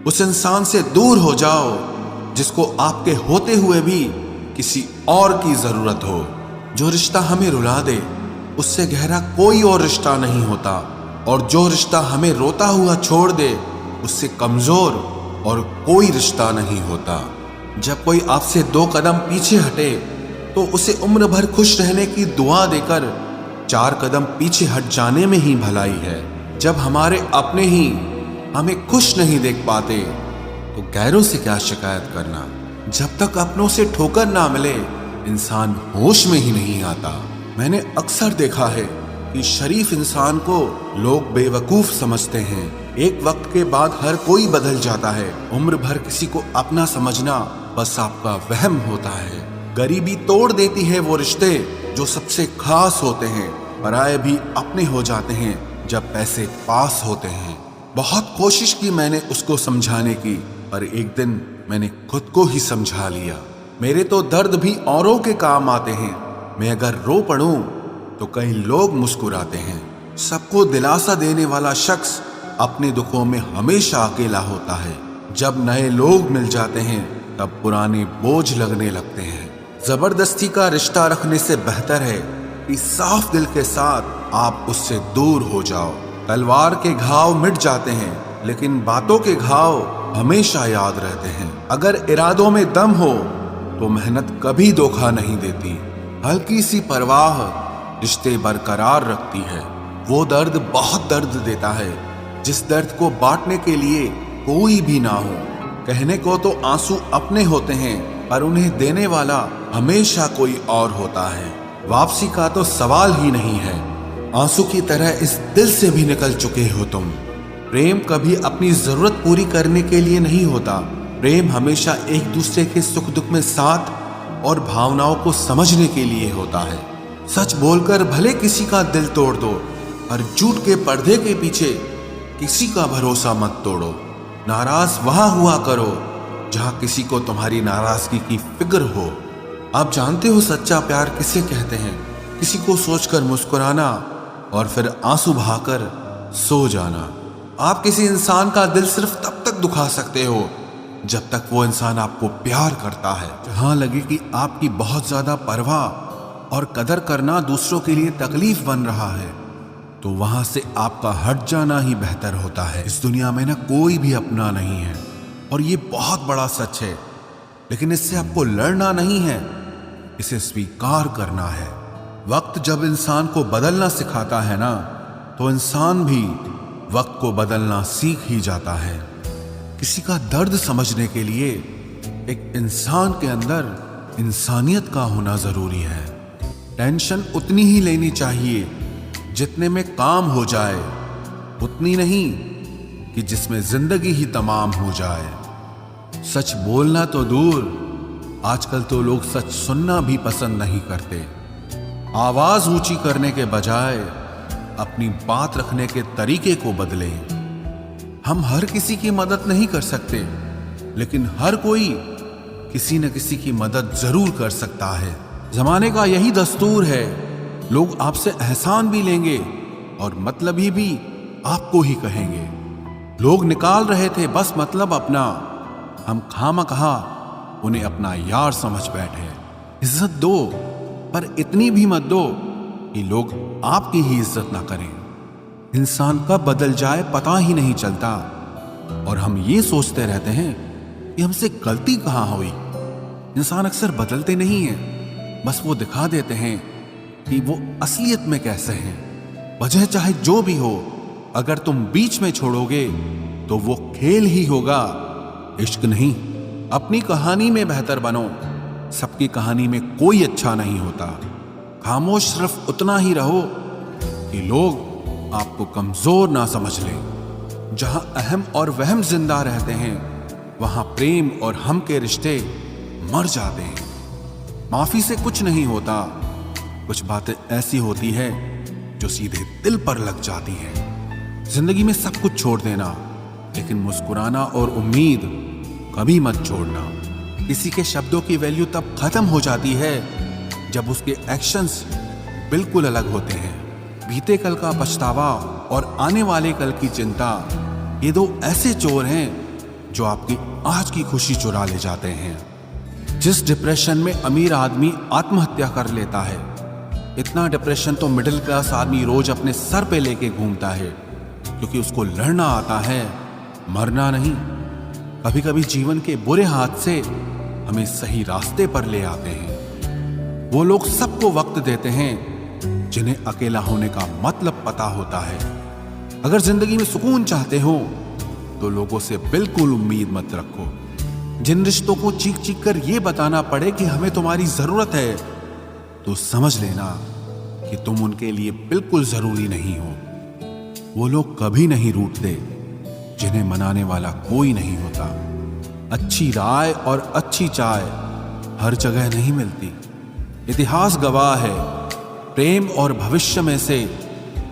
उस इंसान से दूर हो जाओ जिसको आपके होते हुए भी किसी और की जरूरत हो। जो रिश्ता हमें रुला दे उससे गहरा कोई और रिश्ता नहीं होता, और जो रिश्ता हमें रोता हुआ छोड़ दे उससे कमजोर और कोई रिश्ता नहीं होता। जब कोई आपसे 2 कदम पीछे हटे तो उसे उम्र भर खुश रहने की दुआ देकर 4 कदम पीछे हट जाने में ही भलाई है। जब हमारे अपने ही हमें खुश नहीं देख पाते तो गैरों से क्या शिकायत करना। जब तक अपनों से ठोकर ना मिले इंसान होश में ही नहीं आता। मैंने अक्सर देखा है कि शरीफ इंसान को लोग बेवकूफ समझते हैं। एक वक्त के बाद हर कोई बदल जाता है। उम्र भर किसी को अपना समझना बस आपका वहम होता है। गरीबी तोड़ देती है वो रिश्ते जो सबसे खास होते हैं। पराये भी अपने हो जाते हैं जब पैसे पास होते हैं। बहुत कोशिश की मैंने उसको समझाने की, पर एक दिन मैंने खुद को ही समझा लिया। मेरे तो दर्द भी औरों के काम आते हैं। मैं अगर रो पड़ूं तो कई लोग मुस्कुराते हैं। सबको दिलासा देने वाला शख्स अपने दुखों में हमेशा अकेला होता है। जब नए लोग मिल जाते हैं तब पुराने बोझ लगने लगते हैं। जबरदस्ती का रिश्ता रखने से बेहतर है कि साफ दिल के साथ आप उससे दूर हो जाओ। तलवार के घाव मिट जाते हैं लेकिन बातों के घाव हमेशा याद रहते हैं। अगर इरादों में दम हो तो मेहनत कभी धोखा नहीं देती। हल्की सी परवाह रिश्ते बरकरार रखती है। वो दर्द बहुत दर्द देता है जिस दर्द को बांटने के लिए कोई भी ना हो। कहने को तो आंसू अपने होते हैं पर उन्हें देने वाला हमेशा कोई और होता है। वापसी का तो सवाल ही नहीं है। आंसू की तरह इस दिल से भी निकल चुके हो तुम। प्रेम कभी अपनी जरूरत पूरी करने के लिए नहीं होता। प्रेम हमेशा एक दूसरे के सुख दुख में साथ और भावनाओं को समझने के लिए होता है। सच बोलकर भले किसी का दिल तोड़ दो, पर झूठ के पर्दे के पीछे किसी का भरोसा मत तोड़ो। नाराज वहां हुआ करो जहां किसी को तुम्हारी नाराजगी की फिक्र हो। आप जानते हो सच्चा प्यार किसे कहते हैं? किसी को सोचकर मुस्कुराना और फिर आंसू बहाकर सो जाना। आप किसी इंसान का दिल सिर्फ तब तक दुखा सकते हो जब तक वो इंसान आपको प्यार करता है। जहां लगे कि आपकी बहुत ज्यादा परवाह और कदर करना दूसरों के लिए तकलीफ बन रहा है तो वहां से आपका हट जाना ही बेहतर होता है। इस दुनिया में ना कोई भी अपना नहीं है और ये बहुत बड़ा सच है, लेकिन इससे आपको लड़ना नहीं है, इसे स्वीकार करना है। वक्त जब इंसान को बदलना सिखाता है ना तो इंसान भी वक्त को बदलना सीख ही जाता है। किसी का दर्द समझने के लिए एक इंसान के अंदर इंसानियत का होना जरूरी है। टेंशन उतनी ही लेनी चाहिए जितने में काम हो जाए, उतनी नहीं कि जिसमें जिंदगी ही तमाम हो जाए। सच बोलना तो दूर, आजकल तो लोग सच सुनना भी पसंद नहीं करते। आवाज ऊंची करने के बजाय अपनी बात रखने के तरीके को बदलें। हम हर किसी की मदद नहीं कर सकते, लेकिन हर कोई किसी न किसी की मदद जरूर कर सकता है। जमाने का यही दस्तूर है। लोग आपसे एहसान भी लेंगे और मतलबी भी आपको ही कहेंगे। लोग निकाल रहे थे बस मतलब अपना, हम खामखा उन्हें अपना यार समझ बैठे। इज्जत दो, पर इतनी भी मत दो कि लोग आपकी ही इज्जत ना करें। इंसान कब बदल जाए पता ही नहीं चलता और हम ये सोचते रहते हैं कि हमसे गलती कहाँ हुई। इंसान अक्सर बदलते नहीं हैं, बस वो दिखा देते हैं कि वो असलियत में कैसे हैं। वजह चाहे जो भी हो, अगर तुम बीच में छोड़ोगे तो वो खेल ही होगा, इश्क नहीं। अपनी कहानी में बेहतर बनो। सबकी कहानी में कोई अच्छा नहीं होता। खामोश सिर्फ उतना ही रहो कि लोग आपको कमजोर ना समझ लें। जहां अहम और वहम जिंदा रहते हैं वहां प्रेम और हम के रिश्ते मर जाते हैं। माफी से कुछ नहीं होता, कुछ बातें ऐसी होती है जो सीधे दिल पर लग जाती हैं। जिंदगी में सब कुछ छोड़ देना, लेकिन मुस्कुराना और उम्मीद कभी मत छोड़ना। किसी के शब्दों की वैल्यू तब खत्म हो जाती है जब उसके एक्शंस बिल्कुल अलग होते हैं। बीते कल का पछतावा और आने वाले कल की चिंता, ये दो ऐसे चोर हैं जो आपकी आज की खुशी चुरा ले जाते हैं। जिस डिप्रेशन में अमीर आदमी आत्महत्या कर लेता है, इतना डिप्रेशन तो मिडिल क्लास आदमी रोज अपने सर पे लेके घूमता है, क्योंकि उसको लड़ना आता है, मरना नहीं। कभी कभी जीवन के बुरे हाथ से हमें सही रास्ते पर ले आते हैं। वो लोग सबको वक्त देते हैं जिन्हें अकेला होने का मतलब पता होता है। अगर जिंदगी में सुकून चाहते हो तो लोगों से बिल्कुल उम्मीद मत रखो। जिन रिश्तों को चीख चीख कर यह बताना पड़े कि हमें तुम्हारी जरूरत है, तो समझ लेना कि तुम उनके लिए बिल्कुल जरूरी नहीं हो। वो लोग कभी नहीं रूठते जिन्हें मनाने वाला कोई नहीं होता। अच्छी राय और अच्छी चाय हर जगह नहीं मिलती। इतिहास गवाह है, प्रेम और भविष्य में से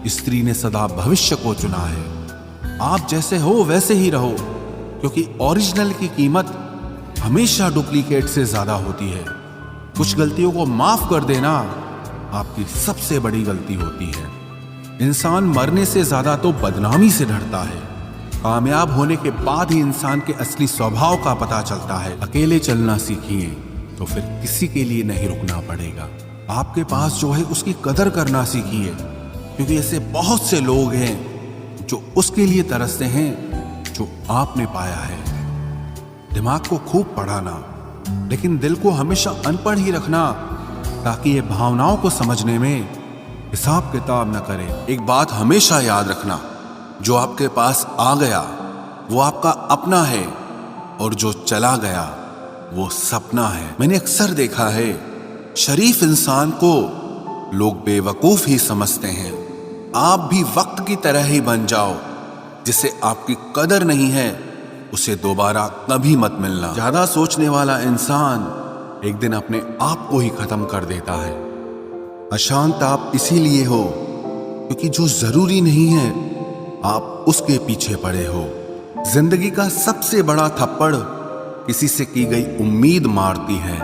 स्त्री ने सदा भविष्य को चुना है। आप जैसे हो वैसे ही रहो, क्योंकि ओरिजिनल की कीमत हमेशा डुप्लीकेट से ज्यादा होती है। कुछ गलतियों को माफ कर देना आपकी सबसे बड़ी गलती होती है। इंसान मरने से ज्यादा तो बदनामी से डरता है। कामयाब होने के बाद ही इंसान के असली स्वभाव का पता चलता है। अकेले चलना सीखिए तो फिर किसी के लिए नहीं रुकना पड़ेगा। आपके पास जो है उसकी कदर करना सीखिए, क्योंकि ऐसे बहुत से लोग हैं जो उसके लिए तरसते हैं जो आपने पाया है। दिमाग को खूब पढ़ाना, लेकिन दिल को हमेशा अनपढ़ ही रखना, ताकि ये भावनाओं को समझने में हिसाब किताब न करे। एक बात हमेशा याद रखना, जो आपके पास आ गया वो आपका अपना है, और जो चला गया वो सपना है। मैंने अक्सर देखा है, शरीफ इंसान को लोग बेवकूफ ही समझते हैं। आप भी वक्त की तरह ही बन जाओ। जिसे आपकी कदर नहीं है उसे दोबारा कभी मत मिलना। ज्यादा सोचने वाला इंसान एक दिन अपने आप को ही खत्म कर देता है। अशांत आप इसीलिए हो क्योंकि जो जरूरी नहीं है आप उसके पीछे पड़े हो। जिंदगी का सबसे बड़ा थप्पड़ किसी से की गई उम्मीद मारती है।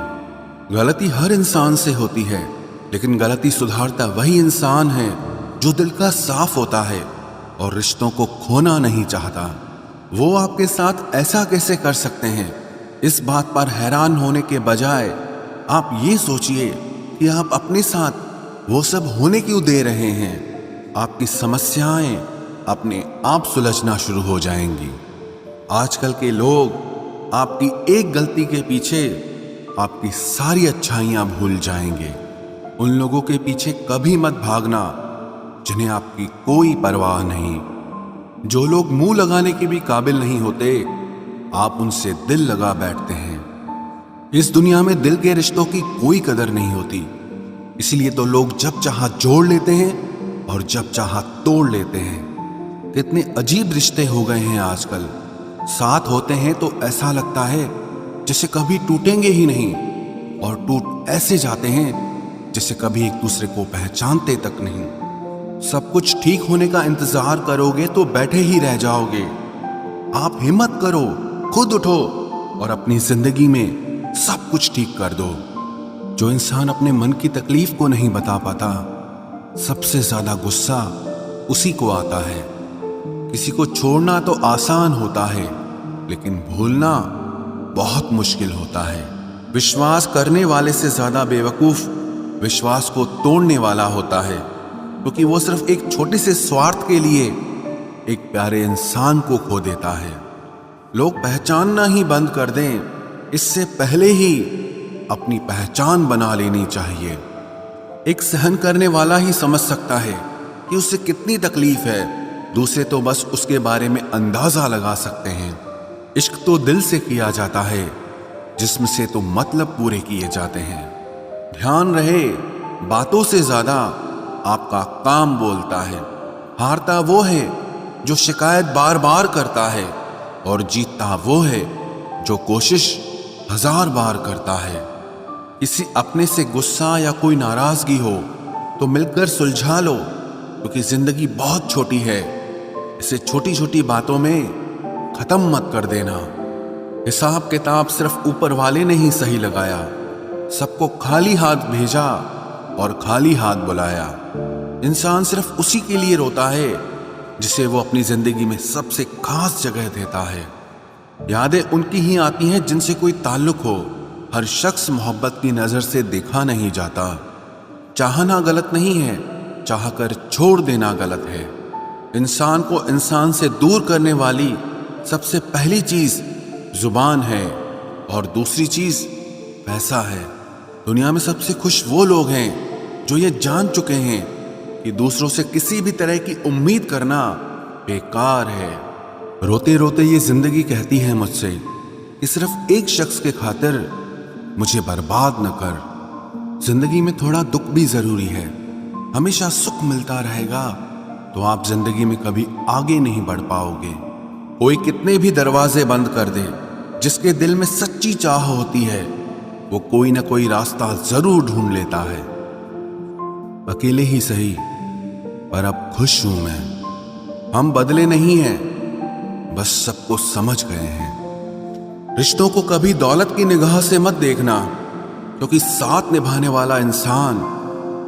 गलती हर इंसान से होती है, लेकिन गलती सुधारता वही इंसान है जो दिल का साफ होता है और रिश्तों को खोना नहीं चाहता। वो आपके साथ ऐसा कैसे कर सकते हैं, इस बात पर हैरान होने के बजाय आप ये सोचिए कि आप अपने साथ वो सब होने क्यों दे रहे हैं। आपकी समस्याएं अपने आप सुलझना शुरू हो जाएंगी। आजकल के लोग आपकी एक गलती के पीछे आपकी सारी अच्छाइयां भूल जाएंगे। उन लोगों के पीछे कभी मत भागना जिन्हें आपकी कोई परवाह नहीं। जो लोग मुंह लगाने के भी काबिल नहीं होते, आप उनसे दिल लगा बैठते हैं। इस दुनिया में दिल के रिश्तों की कोई कदर नहीं होती, इसलिए तो लोग जब चाहा जोड़ लेते हैं और जब चाहा तोड़ लेते हैं। कितने अजीब रिश्ते हो गए हैं आजकल। साथ होते हैं तो ऐसा लगता है जैसे कभी टूटेंगे ही नहीं, और टूट ऐसे जाते हैं जैसे कभी एक दूसरे को पहचानते तक नहीं। सब कुछ ठीक होने का इंतजार करोगे तो बैठे ही रह जाओगे। आप हिम्मत करो, खुद उठो और अपनी जिंदगी में सब कुछ ठीक कर दो। जो इंसान अपने मन की तकलीफ को नहीं बता पाता, सबसे ज्यादा गुस्सा उसी को आता है। किसी को छोड़ना तो आसान होता है, लेकिन भूलना बहुत मुश्किल होता है। विश्वास करने वाले से ज्यादा बेवकूफ विश्वास को तोड़ने वाला होता है, क्योंकि वो सिर्फ एक छोटे से स्वार्थ के लिए एक प्यारे इंसान को खो देता है। लोग पहचानना ही बंद कर दें, इससे पहले ही अपनी पहचान बना लेनी चाहिए। एक सहन करने वाला ही समझ सकता है कि उसे कितनी तकलीफ है, दूसरे तो बस उसके बारे में अंदाजा लगा सकते हैं। इश्क तो दिल से किया जाता है, जिस्म से तो मतलब पूरे किए जाते हैं। ध्यान रहे, बातों से ज्यादा आपका काम बोलता है। हारता वो है जो शिकायत बार बार करता है, और जीतता वो है जो कोशिश 1000 बार करता है। किसी अपने से गुस्सा या कोई नाराजगी हो तो मिलकर सुलझा लो, क्योंकि जिंदगी बहुत छोटी है। इसे छोटी छोटी बातों में खत्म मत कर देना। हिसाब किताब सिर्फ ऊपर वाले ने ही सही लगाया। सबको खाली हाथ भेजा और खाली हाथ बुलाया। इंसान सिर्फ उसी के लिए रोता है जिसे वो अपनी जिंदगी में सबसे खास जगह देता है। यादें उनकी ही आती हैं जिनसे कोई ताल्लुक हो। हर शख्स मोहब्बत की नज़र से देखा नहीं जाता। चाहना गलत नहीं है, चाहकर छोड़ देना गलत है। इंसान को इंसान से दूर करने वाली सबसे पहली चीज़ जुबान है और दूसरी चीज़ पैसा है। दुनिया में सबसे खुश वो लोग हैं जो ये जान चुके हैं कि दूसरों से किसी भी तरह की उम्मीद करना बेकार है। रोते रोते ये जिंदगी कहती है मुझसे कि सिर्फ एक शख्स के खातिर मुझे बर्बाद न कर। जिंदगी में थोड़ा दुख भी जरूरी है। हमेशा सुख मिलता रहेगा तो आप जिंदगी में कभी आगे नहीं बढ़ पाओगे। कोई कितने भी दरवाजे बंद कर दे, जिसके दिल में सच्ची चाह होती है वो कोई ना कोई रास्ता जरूर ढूंढ लेता है। अकेले ही सही, पर अब खुश हूं मैं। हम बदले नहीं हैं, बस सबको समझ गए हैं। रिश्तों को कभी दौलत की निगाह से मत देखना, क्योंकि साथ निभाने वाला इंसान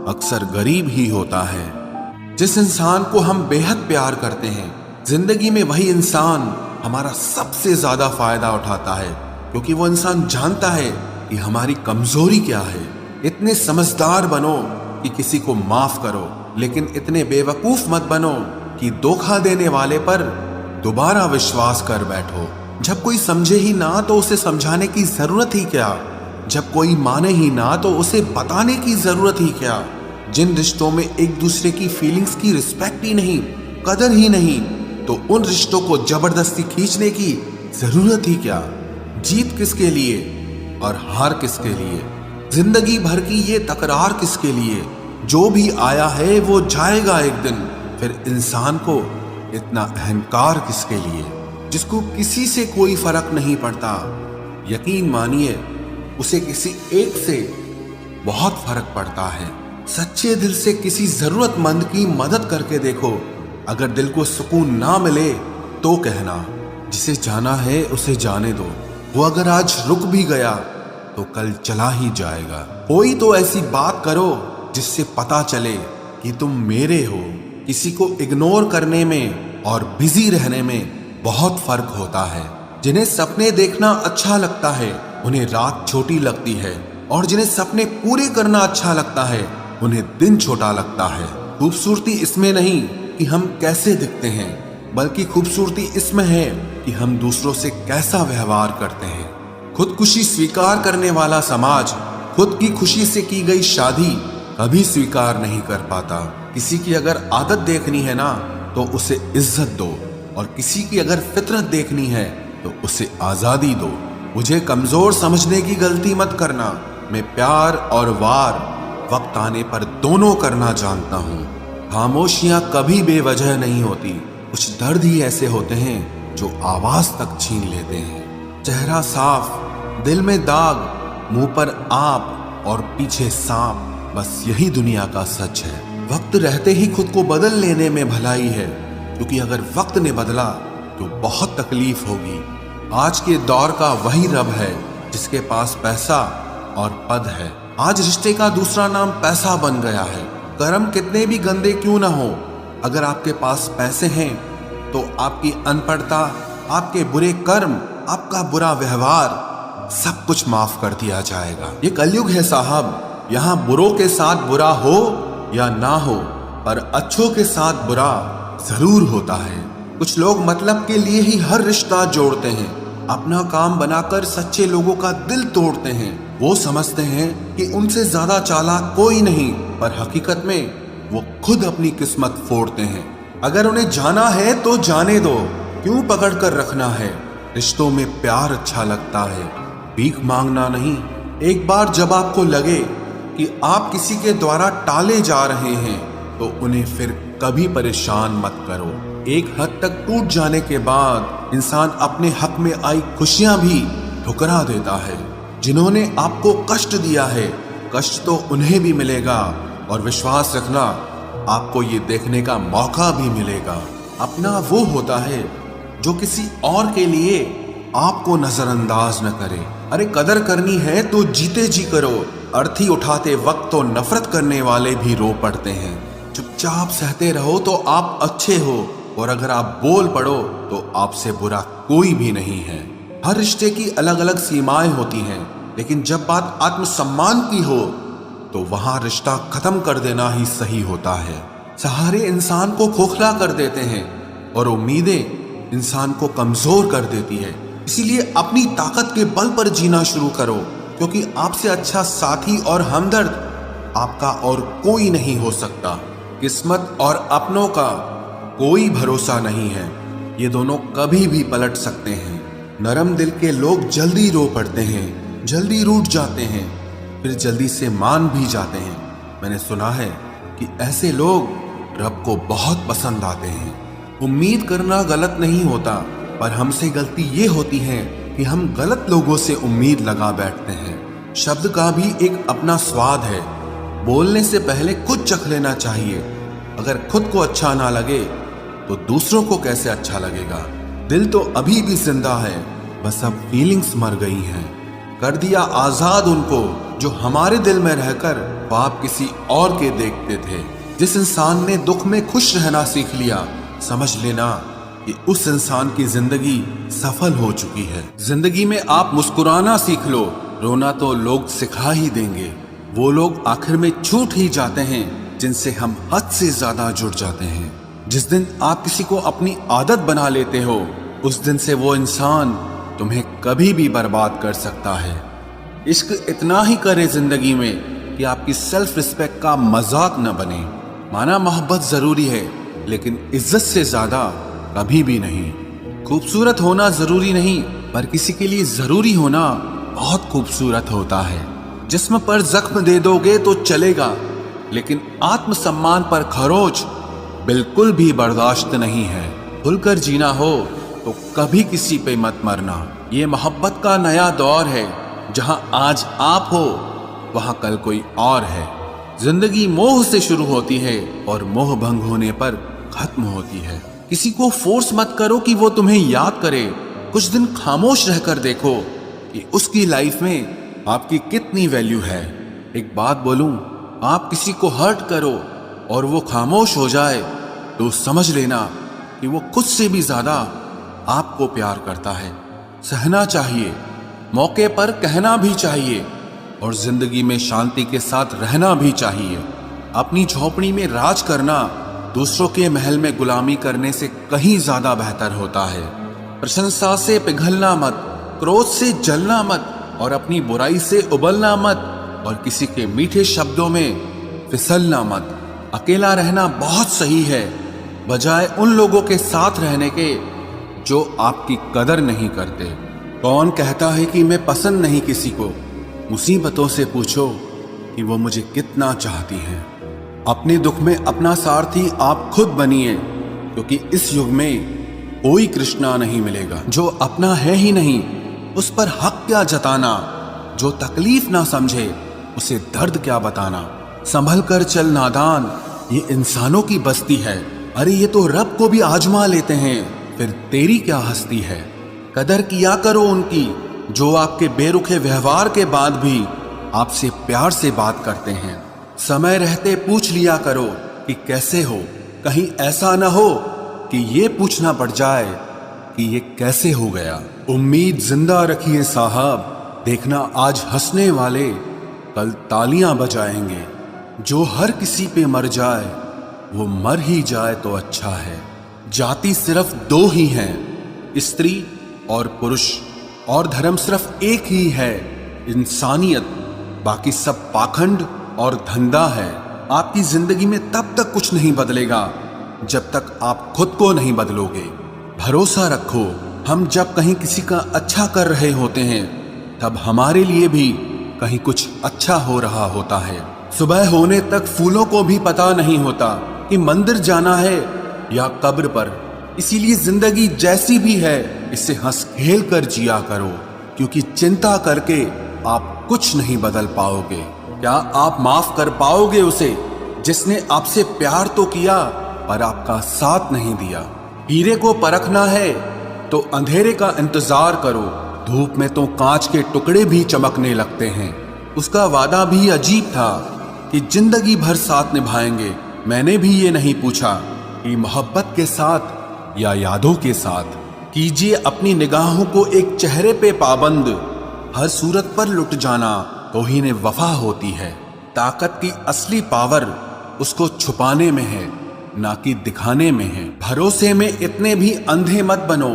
अक्सर गरीब ही होता है। जिस इंसान को हम बेहद प्यार करते हैं, जिंदगी में वही इंसान हमारा सबसे ज्यादा फायदा उठाता है, क्योंकि वो इंसान जानता है कि हमारी कमजोरी क्या है। इतने समझदार बनो कि किसी को माफ करो, लेकिन इतने बेवकूफ मत बनो कि धोखा देने वाले पर दोबारा विश्वास कर बैठो। जब कोई समझे ही ना तो उसे समझाने की जरूरत ही क्या। जब कोई माने ही ना तो उसे बताने की जरूरत ही क्या। जिन रिश्तों में एक दूसरे की फीलिंग्स की रिस्पेक्ट ही नहीं, कदर ही नहीं, तो उन रिश्तों को जबरदस्ती खींचने की जरूरत ही क्या। जीत किसके लिए और हार किसके लिए? जिंदगी भर की ये तकरार किसके लिए? जो भी आया है वो जाएगा एक दिन। फिर इंसान को इतना अहंकार किसके लिए, जिसको किसी से कोई फर्क नहीं पड़ता? यकीन मानिए, उसे किसी एक से बहुत फर्क पड़ता है। सच्चे दिल से किसी जरूरतमंद की मदद करके देखो। अगर दिल को सुकून ना मिले तो कहना, जिसे जाना है उसे जाने दो। वो अगर आज रुक भी गया तो कल चला ही जाएगा। कोई तो ऐसी बात करो जिससे पता चले कि तुम मेरे हो। किसी को इग्नोर करने में और बिजी रहने में बहुत फर्क होता है। जिन्हें सपने देखना अच्छा लगता है उन्हें रात छोटी लगती है, और जिन्हें सपने पूरे करना अच्छा लगता है उन्हें दिन छोटा लगता है। खूबसूरती इसमें नहीं कि हम कैसे दिखते हैं, बल्कि खूबसूरती इसमें है कि हम दूसरों से कैसा व्यवहार करते हैं। खुदकुशी स्वीकार करने वाला समाज खुद की खुशी से की गई शादी कभी स्वीकार नहीं कर पाता। किसी की अगर आदत देखनी है ना तो उसे इज्जत दो, और किसी की अगर फितरत देखनी है तो उसे आजादी दो। मुझे कमजोर समझने की गलती मत करना। मैं प्यार और वार वक्त आने पर दोनों करना जानता हूँ। खामोशियां कभी बेवजह नहीं होती। कुछ दर्द ही ऐसे होते हैं जो आवाज तक छीन लेते हैं। चेहरा साफ, दिल में दाग, मुंह पर आप और पीछे सांप, बस यही दुनिया का सच है। वक्त रहते ही खुद को बदल लेने में भलाई है, क्योंकि अगर वक्त ने बदला तो बहुत तकलीफ होगी। आज के दौर का वही रब है जिसके पास पैसा और पद है। आज रिश्ते का दूसरा नाम पैसा बन गया है। कर्म कितने भी गंदे क्यों ना हो, अगर आपके पास पैसे हैं तो आपकी अनपढ़ता, आपके बुरे कर्म, आपका बुरा व्यवहार सब कुछ माफ कर दिया जाएगा। ये कलयुग है साहब, यहाँ बुरों के साथ बुरा हो या ना हो, पर अच्छों के साथ बुरा जरूर होता है। कुछ लोग मतलब के लिए ही हर रिश्ता जोड़ते हैं, अपना काम बनाकर सच्चे लोगों का दिल तोड़ते हैं। वो समझते हैं कि उनसे ज्यादा चालाक कोई नहीं, पर हकीकत में वो खुद अपनी किस्मत फोड़ते हैं। अगर उन्हें जाना है तो जाने दो, क्यों पकड़ कर रखना है। रिश्तों में प्यार अच्छा लगता है, भीख मांगना नहीं। एक बार जब आपको लगे कि आप किसी के द्वारा टाले जा रहे हैं तो उन्हें फिर कभी परेशान मत करो। एक हद तक टूट जाने के बाद इंसान अपने हक में आई खुशियां भी ठुकरा देता है। जिन्होंने आपको कष्ट दिया है, कष्ट तो उन्हें भी मिलेगा, और विश्वास रखना आपको ये देखने का मौका भी मिलेगा। अपना वो होता है जो किसी और के लिए आपको नजरअंदाज न करे। अरे कदर करनी है तो जीते जी करो। अर्थी उठाते वक्त तो नफरत करने वाले भी रो पड़ते हैं। चुपचाप सहते रहो तो आप अच्छे हो, और अगर आप बोल पड़ो तो आपसे बुरा कोई भी नहीं है। हर रिश्ते की अलग अलग सीमाएं होती हैं, लेकिन जब बात आत्मसम्मान की हो तो वहां रिश्ता खत्म कर देना ही सही होता है। सहारे इंसान को खोखला कर देते हैं और उम्मीदें इंसान को कमजोर कर देती है। इसीलिए अपनी ताकत के बल पर जीना शुरू करो, क्योंकि आपसे अच्छा साथी और हमदर्द आपका और कोई नहीं हो सकता। किस्मत और अपनों का कोई भरोसा नहीं है, ये दोनों कभी भी पलट सकते हैं। नरम दिल के लोग जल्दी रो पड़ते हैं, जल्दी रूठ जाते हैं, फिर जल्दी से मान भी जाते हैं। मैंने सुना है कि ऐसे लोग रब को बहुत पसंद आते हैं। उम्मीद करना गलत नहीं होता, पर हमसे गलती ये होती है कि हम गलत लोगों से उम्मीद लगा बैठते हैं। शब्द का भी एक अपना स्वाद है, बोलने से पहले खुद चख लेना चाहिए। अगर खुद को अच्छा ना लगे तो दूसरों को कैसे अच्छा लगेगा। दिल तो अभी भी जिंदा है, बस अब फीलिंग्स मर गई हैं। कर दिया आजाद उनको जो हमारे दिल में रहकर ख्वाब किसी और के देखते थे। जिस इंसान ने दुख में खुश रहना सीख लिया, समझ लेना कि उस इंसान की जिंदगी सफल हो चुकी है। जिंदगी में आप मुस्कुराना सीख लो, रोना तो लोग सिखा ही देंगे। वो लोग आखिर में छूट ही जाते हैं जिनसे हम हद से ज्यादा जुड़ जाते हैं। जिस दिन आप किसी को अपनी आदत बना लेते हो, उस दिन से वो इंसान तुम्हें कभी भी बर्बाद कर सकता है। इश्क इतना ही करे जिंदगी में कि आपकी सेल्फ रिस्पेक्ट का मजाक न बने। माना मोहब्बत जरूरी है, लेकिन इज्जत से ज्यादा कभी भी नहीं। खूबसूरत होना जरूरी नहीं, पर किसी के लिए जरूरी होना बहुत खूबसूरत होता है। जिस्म पर जख्म दे दोगे तो चलेगा, लेकिन आत्मसम्मान पर खरोच बिल्कुल भी बर्दाश्त नहीं है। खुलकर जीना हो तो कभी किसी पे मत मरना। ये मोहब्बत का नया दौर है, जहां आज आप हो वहां कल कोई और है। जिंदगी मोह से शुरू होती है और मोह भंग होने पर खत्म होती है। किसी को फोर्स मत करो कि वो तुम्हें याद करे। कुछ दिन खामोश रहकर देखो कि उसकी लाइफ में आपकी कितनी वैल्यू है। एक बात बोलूं, आप किसी को हर्ट करो और वो खामोश हो जाए तो समझ लेना कि वो खुद से भी ज्यादा आपको प्यार करता है। सहना चाहिए, मौके पर कहना भी चाहिए, और जिंदगी में शांति के साथ रहना भी चाहिए। अपनी झोपड़ी में राज करना दूसरों के महल में गुलामी करने से कहीं ज्यादा बेहतर होता है। प्रशंसा से पिघलना मत, क्रोध से जलना मत, और अपनी बुराई से उबलना मत, और किसी के मीठे शब्दों में फिसलना मत। अकेला रहना बहुत सही है, बजाय उन लोगों के साथ रहने के जो आपकी कदर नहीं करते। कौन कहता है कि मैं पसंद नहीं किसी को? मुसीबतों से पूछो कि वो मुझे कितना चाहती हैं। अपने दुख में अपना सारथी आप खुद बनिए, क्योंकि इस युग में कोई कृष्णा नहीं मिलेगा। जो अपना है ही नहीं, उस पर हक क्या जताना। जो तकलीफ ना समझे, उसे दर्द क्या बताना। संभल कर चल नादान, ये इंसानों की बस्ती है। अरे ये तो रब को भी आजमा लेते हैं, फिर तेरी क्या हस्ती है। कदर किया करो उनकी जो आपके बेरुखे व्यवहार के बाद भी आपसे प्यार से बात करते हैं। समय रहते पूछ लिया करो कि कैसे हो। कहीं ऐसा ना हो कि ये पूछना पड़ जाए कि ये कैसे हो गया। उम्मीद जिंदा रखिए साहब, देखना आज हंसने वाले कल तालियां बजाएंगे। जो हर किसी पे मर जाए वो मर ही जाए तो अच्छा है। जाति सिर्फ दो ही हैं, स्त्री और पुरुष, और धर्म सिर्फ एक ही है, इंसानियत। बाकी सब पाखंड और धंधा है। आपकी जिंदगी में तब तक कुछ नहीं बदलेगा जब तक आप खुद को नहीं बदलोगे। भरोसा रखो, हम जब कहीं किसी का अच्छा कर रहे होते हैं तब हमारे लिए भी कहीं कुछ अच्छा हो रहा होता है। सुबह होने तक फूलों को भी पता नहीं होता कि मंदिर जाना है या कब्र पर। इसीलिए जिंदगी जैसी भी है इसे हंस खेल कर जिया करो, क्योंकि चिंता करके आप कुछ नहीं बदल पाओगे। क्या आप माफ कर पाओगे उसे जिसने आपसे प्यार तो किया पर आपका साथ नहीं दिया। हीरे को परखना है तो अंधेरे का इंतजार करो, धूप में तो कांच के टुकड़े भी चमकने लगते हैं। उसका वादा भी अजीब था कि जिंदगी भर साथ निभाएंगे। मैंने भी ये नहीं पूछा कि मोहब्बत के साथ या यादों के साथ। कीजिए अपनी निगाहों को एक चेहरे पे पाबंद, हर सूरत पर लुट जाना तौहीन वफा होती है। ताकत की असली पावर उसको छुपाने में है, ना कि दिखाने में है। भरोसे में इतने भी अंधे मत बनो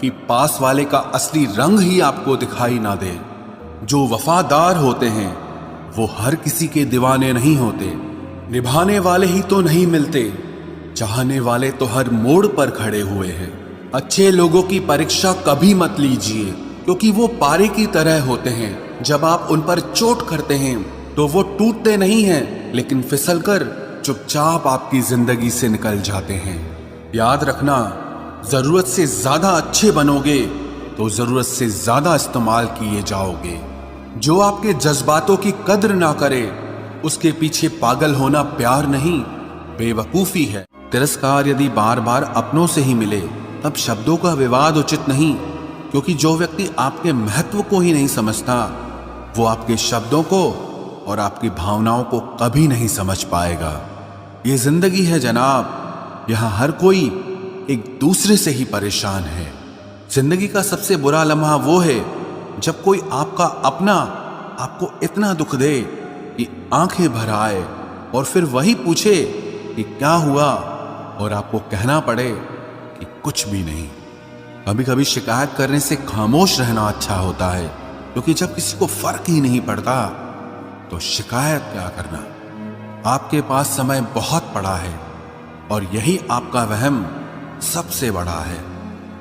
कि पास वाले का असली रंग ही आपको दिखाई ना दे। जो वफादार होते हैं वो हर किसी के दीवाने नहीं होते। निभाने वाले ही तो नहीं मिलते, चाहने वाले तो हर मोड़ पर खड़े हुए हैं। अच्छे लोगों की परीक्षा कभी मत लीजिए, क्योंकि वो पारे की तरह होते हैं। जब आप उन पर चोट करते हैं तो वो टूटते नहीं हैं, लेकिन फिसलकर चुपचाप आपकी जिंदगी से निकल जाते हैं। याद रखना, जरूरत से ज्यादा अच्छे बनोगे तो जरूरत से ज्यादा इस्तेमाल किए जाओगे। जो आपके जज्बातों की कद्र ना करे उसके पीछे पागल होना प्यार नहीं, बेवकूफी है। तिरस्कार यदि बार बार अपनों से ही मिले तब शब्दों का विवाद उचित नहीं, क्योंकि जो व्यक्ति आपके महत्व को ही नहीं समझता वो आपके शब्दों को और आपकी भावनाओं को कभी नहीं समझ पाएगा। ये जिंदगी है जनाब, यहाँ हर कोई एक दूसरे से ही परेशान है। जिंदगी का सबसे बुरा लम्हा वो है जब कोई आपका अपना आपको इतना दुख दे कि आंखें भर आए और फिर वही पूछे कि क्या हुआ और आपको कहना पड़े कि कुछ भी नहीं। कभी कभी शिकायत करने से खामोश रहना अच्छा होता है, क्योंकि जब किसी को फर्क ही नहीं पड़ता तो शिकायत क्या करना। आपके पास समय बहुत पड़ा है और यही आपका वहम सबसे बड़ा है।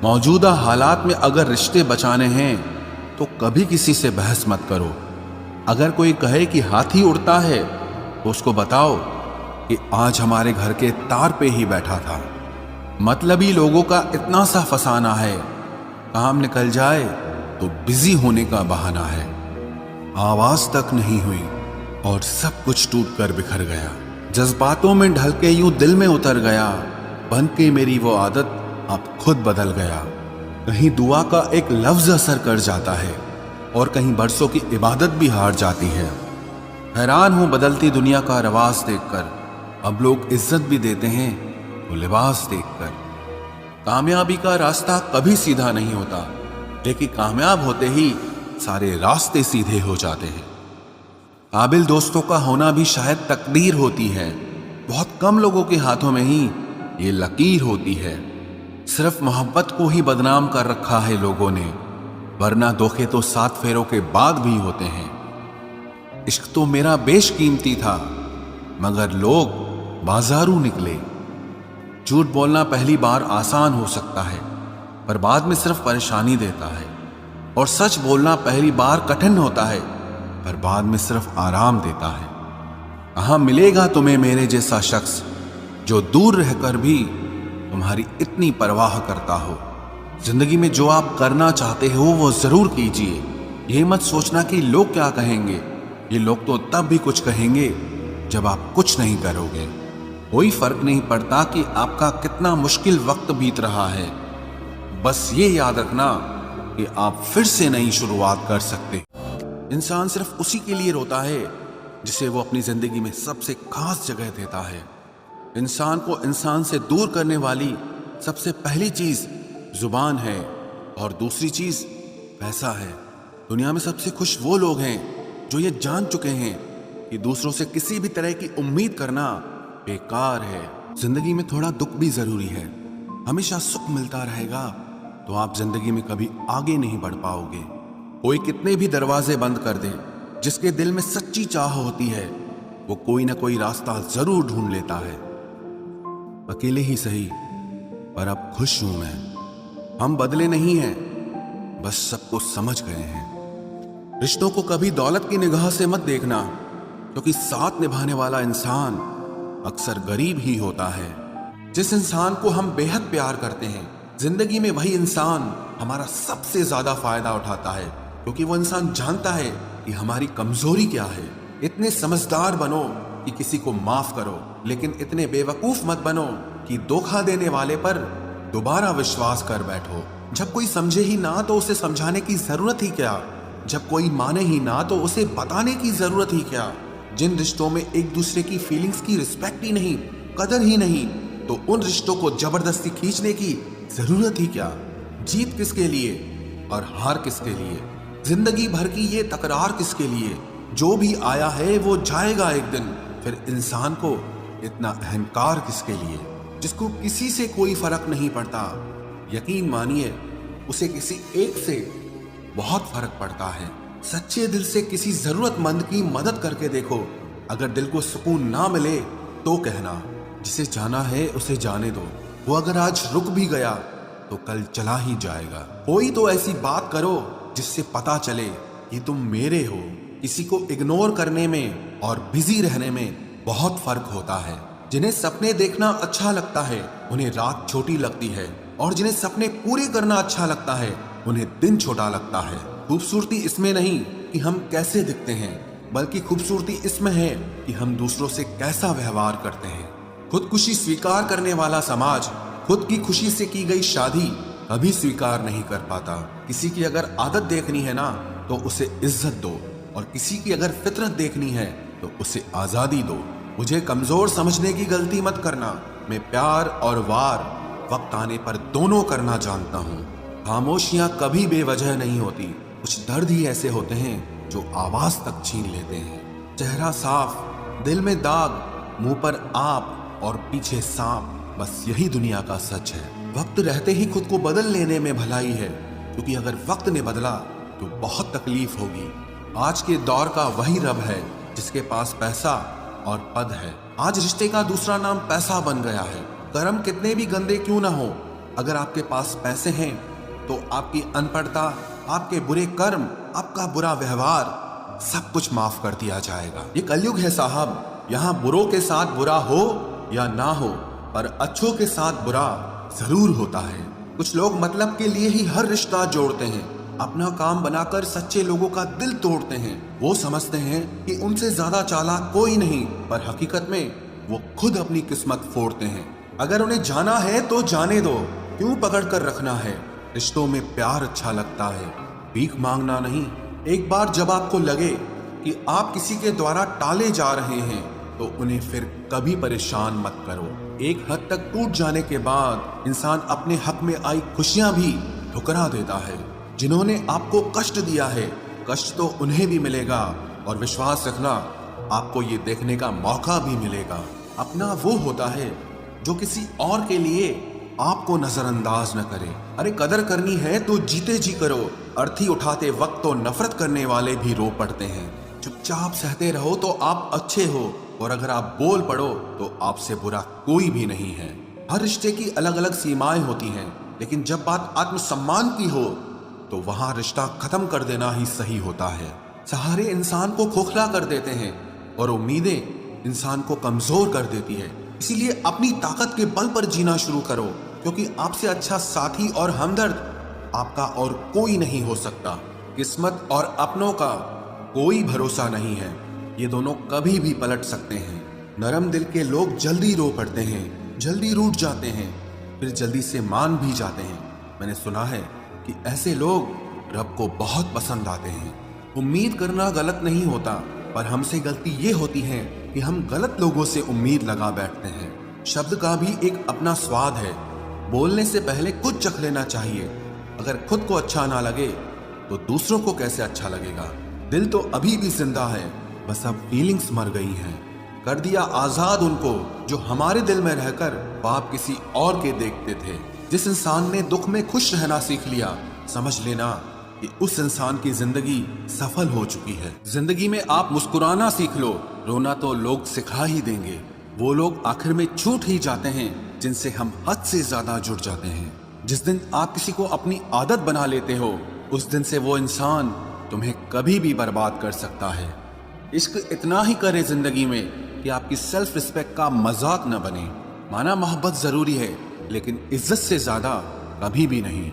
मौजूदा हालात में अगर रिश्ते बचाने हैं तो कभी किसी से बहस मत करो। अगर कोई कहे कि हाथी उड़ता है तो उसको बताओ कि आज हमारे घर के तार पे ही बैठा था। मतलबी लोगों का इतना सा फसाना है, काम निकल जाए तो बिजी होने का बहाना है। आवाज तक नहीं हुई और सब कुछ टूट कर बिखर गया। जज्बातों में ढल के यूं दिल में उतर गया, बन के मेरी वो आदत अब खुद बदल गया। कहीं दुआ का एक लफ्ज असर कर जाता है और कहीं बरसों की इबादत भी हार जाती है। हैरान हूं बदलती दुनिया का रवाज देखकर, अब लोग इज्जत भी देते हैं वो लिबास देखकर। कामयाबी का रास्ता कभी सीधा नहीं होता, लेकिन कामयाब होते ही सारे रास्ते सीधे हो जाते हैं। काबिल दोस्तों का होना भी शायद तकदीर होती है। बहुत कम लोगों के हाथों में ही ये लकीर होती है। सिर्फ मोहब्बत को ही बदनाम कर रखा है लोगों ने, वरना धोखे तो 7 फेरों के बाद भी होते हैं। इश्क तो मेरा बेशकीमती था, मगर लोग बाजारू निकले। झूठ बोलना पहली बार आसान हो सकता है, पर बाद में सिर्फ परेशानी देता है। और सच बोलना पहली बार कठिन होता है, पर बाद में सिर्फ आराम देता है। कहाँ मिलेगा तुम्हें मेरे जैसा शख्स जो दूर रहकर भी तुम्हारी इतनी परवाह करता हो। जिंदगी में जो आप करना चाहते हो वो जरूर कीजिए। ये मत सोचना कि लोग क्या कहेंगे। ये लोग तो तब भी कुछ कहेंगे जब आप कुछ नहीं करोगे। कोई फर्क नहीं पड़ता कि आपका कितना मुश्किल वक्त बीत रहा है, बस ये याद रखना कि आप फिर से नई शुरुआत कर सकते। इंसान सिर्फ उसी के लिए रोता है जिसे वो अपनी जिंदगी में सबसे खास जगह देता है। इंसान को इंसान से दूर करने वाली सबसे पहली चीज जुबान है और दूसरी चीज पैसा है। दुनिया में सबसे खुश वो लोग हैं जो ये जान चुके हैं कि दूसरों से किसी भी तरह की उम्मीद करना बेकार है। जिंदगी में थोड़ा दुख भी जरूरी है। हमेशा सुख मिलता रहेगा तो आप जिंदगी में कभी आगे नहीं बढ़ पाओगे। कोई कितने भी दरवाजे बंद कर दे, जिसके दिल में सच्ची चाह होती है वो कोई ना कोई रास्ता जरूर ढूंढ लेता है। अकेले ही सही, पर अब खुश हूं मैं। हम बदले नहीं हैं, बस सबको समझ गए हैं। रिश्तों को कभी दौलत की निगाह से मत देखना, क्योंकि साथ निभाने वाला इंसान अक्सर गरीब ही होता है। जिस इंसान को हम बेहद प्यार करते हैं, जिंदगी में वही इंसान हमारा सबसे ज्यादा फायदा उठाता है, क्योंकि वो इंसान जानता है कि हमारी कमजोरी क्या है। इतने समझदार बनो कि किसी को माफ करो, लेकिन इतने बेवकूफ मत बनो कि धोखा देने वाले पर दोबारा विश्वास कर बैठो। जब कोई समझे ही ना तो उसे समझाने की जरूरत ही क्या। जब कोई माने ही ना तो उसे बताने की जरूरत ही क्या। जिन रिश्तों में एक दूसरे की फीलिंग्स की रिस्पेक्ट ही नहीं, कदर ही नहीं, तो उन रिश्तों को जबरदस्ती खींचने की जरूरत ही क्या। जीत किसके लिए और हार किसके लिए, जिंदगी भर की ये तकरार किसके लिए। जो भी आया है वो जाएगा एक दिन, फिर इंसान को इतना अहंकार किसके लिए, जिसको किसी से कोई फर्क नहीं पड़ता। यकीन मानिए उसे किसी एक से बहुत फर्क पड़ता है। सच्चे दिल से किसी जरूरतमंद की मदद करके देखो, अगर दिल को सुकून ना मिले तो कहना, जिसे जाना है उसे जाने दो, वो अगर आज रुक भी गया तो कल चला ही जाएगा। कोई तो ऐसी बात करो जिससे पता चले कि तुम मेरे हो। किसी को इग्नोर करने में और बिजी रहने में बहुत फर्क होता है। जिन्हें सपने देखना अच्छा लगता है उन्हें रात छोटी लगती है, और जिन्हें सपने पूरे करना अच्छा लगता है उन्हें दिन छोटा लगता है। खूबसूरती इसमें नहीं कि हम कैसे दिखते हैं, बल्कि खूबसूरती इसमें है कि हम दूसरों से कैसा व्यवहार करते हैं। खुदकुशी स्वीकार करने वाला समाज खुद की खुशी से की गई शादी कभी स्वीकार नहीं कर पाता। किसी की अगर आदत देखनी है ना तो उसे इज्जत दो, और किसी की अगर फितरत देखनी है तो उसे आजादी दो। मुझे कमजोर समझने की गलती मत करना। मैं प्यार और वार वक्त आने पर दोनों करना जानता हूँ। खामोशियां कभी बेवजह नहीं होती। कुछ दर्द ही ऐसे होते हैं जो आवाज तक छीन लेते हैं। चेहरा साफ, दिल में दाग, मुंह पर आप और पीछे सांप, बस यही दुनिया का सच है। वक्त रहते ही खुद को बदल लेने में भलाई है, क्योंकि अगर वक्त ने बदला तो बहुत तकलीफ होगी। आज के दौर का वही रब है जिसके पास पैसा और पद है। आज रिश्ते का दूसरा नाम पैसा बन गया है। कर्म कितने भी गंदे क्यों ना हो, अगर आपके पास पैसे हैं तो आपकी अनपढ़ता, आपके बुरे कर्म, आपका बुरा व्यवहार सब कुछ माफ कर दिया जाएगा। ये कलयुग है साहब, यहाँ बुरों के साथ बुरा हो या ना हो, पर अच्छों के साथ बुरा जरूर होता है। कुछ लोग मतलब के लिए ही हर रिश्ता जोड़ते हैं, अपना काम बनाकर सच्चे लोगों का दिल तोड़ते हैं। वो समझते हैं कि उनसे ज्यादा चालाक कोई नहीं, पर हकीकत में वो खुद अपनी किस्मत फोड़ते हैं। अगर उन्हें जाना है तो जाने दो, क्यों पकड़ कर रखना है। रिश्तों में प्यार अच्छा लगता है, भीख मांगना नहीं। एक बार जब आपको लगे कि आप किसी के द्वारा टाले जा रहे हैं तो उन्हें फिर कभी परेशान मत करो। एक हद तक टूट जाने के बाद इंसान अपने हक में आई खुशियां भी ठुकरा देता है। जिन्होंने आपको कष्ट दिया है, कष्ट तो उन्हें भी मिलेगा, और विश्वास रखना आपको ये देखने का मौका भी मिलेगा। अपना वो होता है जो किसी और के लिए आपको नजरअंदाज न करे। अरे कदर करनी है तो जीते जी करो। अर्थी उठाते वक्त तो नफरत करने वाले भी रो पड़ते हैं। चुपचाप सहते रहो तो आप अच्छे हो, और अगर आप बोल पड़ो तो आपसे बुरा कोई भी नहीं है। हर रिश्ते की अलग अलग सीमाएं होती हैं, लेकिन जब बात आत्मसम्मान की हो तो वहां रिश्ता खत्म कर देना ही सही होता है। सहारे इंसान को खोखला कर देते हैं और उम्मीदें इंसान को कमजोर कर देती है। इसीलिए अपनी ताकत के बल पर जीना शुरू करो, क्योंकि आपसे अच्छा साथी और हमदर्द आपका और कोई नहीं हो सकता। किस्मत और अपनों का कोई भरोसा नहीं है, ये दोनों कभी भी पलट सकते हैं। नरम दिल के लोग जल्दी रो पड़ते हैं, जल्दी रूठ जाते हैं, फिर जल्दी से मान भी जाते हैं। मैंने सुना है कि ऐसे लोग रब को बहुत पसंद आते हैं। उम्मीद करना गलत नहीं होता, पर हमसे गलती ये होती है कि हम गलत लोगों से उम्मीद लगा बैठते हैं। शब्द का भी एक अपना स्वाद है, बोलने से पहले कुछ चख लेना चाहिए। अगर खुद को अच्छा ना लगे तो दूसरों को कैसे अच्छा लगेगा। दिल तो अभी भी जिंदा है, बस अब फीलिंग्स मर गई हैं। कर दिया आजाद उनको जो हमारे दिल में रहकर पाप किसी और के देखते थे। जिस इंसान ने दुख में खुश रहना सीख लिया, समझ लेना कि उस इंसान की जिंदगी सफल हो चुकी है। जिंदगी में आप मुस्कुराना सीख लो, रोना तो लोग सिखा ही देंगे। वो लोग आखिर में छूट ही जाते हैं जिनसे हम हद से ज्यादा जुड़ जाते हैं। जिस दिन आप किसी को अपनी आदत बना लेते हो, उस दिन से वो इंसान तुम्हें कभी भी बर्बाद कर सकता है। इश्क इतना ही करे जिंदगी में कि आपकी सेल्फ रिस्पेक्ट का मजाक न बने। माना मोहब्बत जरूरी है, लेकिन इज्जत से ज्यादा कभी भी नहीं।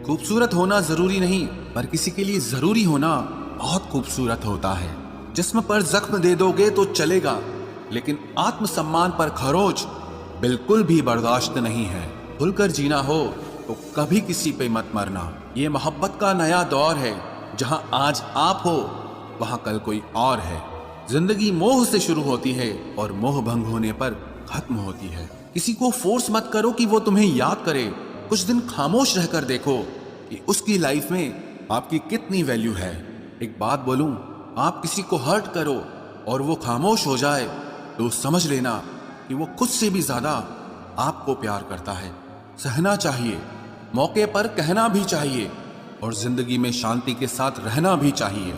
खूबसूरत होना जरूरी नहीं, पर किसी के लिए जरूरी होना बहुत खूबसूरत होता है। जिस्म पर जख्म दे दोगे तो चलेगा, लेकिन आत्मसम्मान पर खरोच बिल्कुल भी बर्दाश्त नहीं है। खुलकर जीना हो तो कभी किसी पे मत मरना। ये मोहब्बत का नया दौर है, जहां आज आप हो वहां कल कोई और है। जिंदगी मोह से शुरू होती है और मोह भंग होने पर खत्म होती है। किसी को फोर्स मत करो कि वो तुम्हें याद करे। कुछ दिन खामोश रहकर देखो, कि उसकी लाइफ में आपकी कितनी वैल्यू है। एक बात बोलूं, आप किसी को हर्ट करो और वो खामोश हो जाए तो समझ लेना कि वो खुद से भी ज्यादा आपको प्यार करता है। सहना चाहिए, मौके पर कहना भी चाहिए और जिंदगी में शांति के साथ रहना भी चाहिए।